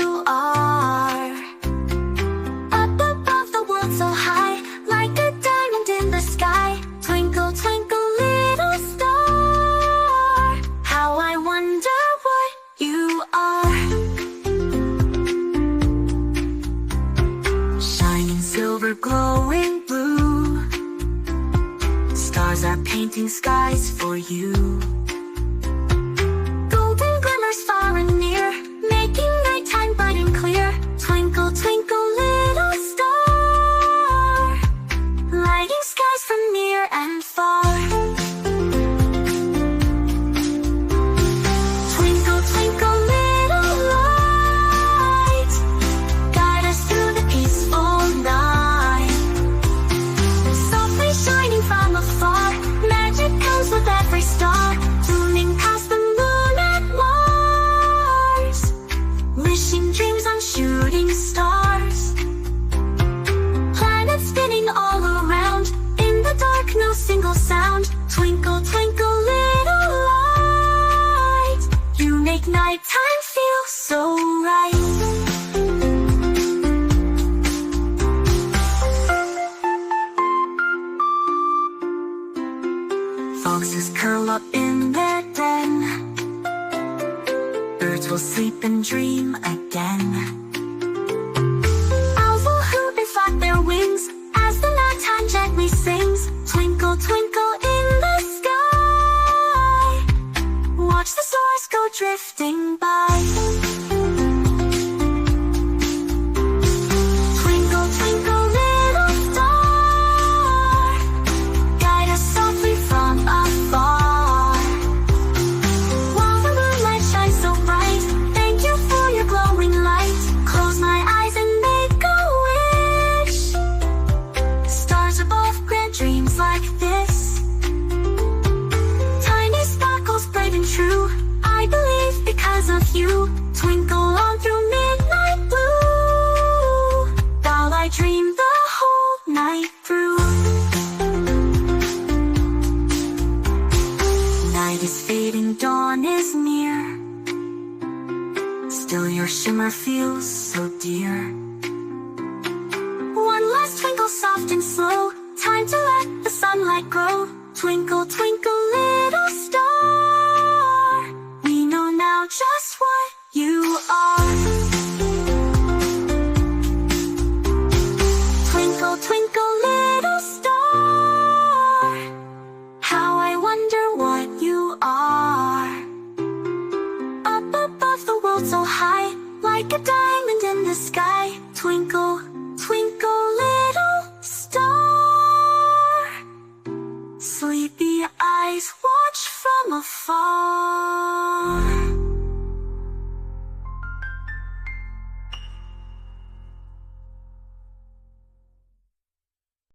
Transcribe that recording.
you are. Up above the world so high, like a diamond in the sky. Twinkle, twinkle, little star, how I wonder what you are. Shining silver, glowing blue, stars are painting skies for you. Golden glimmers far and near, making nighttime bright and clear. Twinkle, twinkle, little star, lighting skies from near and far. Twinkle, twinkle, little light, guide us through the peaceful night. Softly shining from afar, magic comes with every star, zooming past the moon and Mars, wishing dreams on shooting stars. Planets spinning all around, in the dark no single sound. Twinkle, twinkle, little light, you make nighttime feel so right. Foxes curl up in their den, birds will sleep and dream again. Owls will hoot and flap their wings as the nighttime gently sings. Twinkle, twinkle in the sky, watch the stars go drifting by. Twinkle, twinkle, little star, guide us softly from afar. While the moonlight shines so bright, thank you for your glowing light. Close my eyes and make a wish. Stars above, grant dreams like this. Tiny sparkles, brave and true, I believe because of you. Twinkle on through midnight blue, while I dream the whole night through. Night is fading, dawn is near, still your shimmer feels so dear. One last twinkle, soft and slow, time to let the sunlight grow. Twinkle, twinkle, little star, we know now just what you are.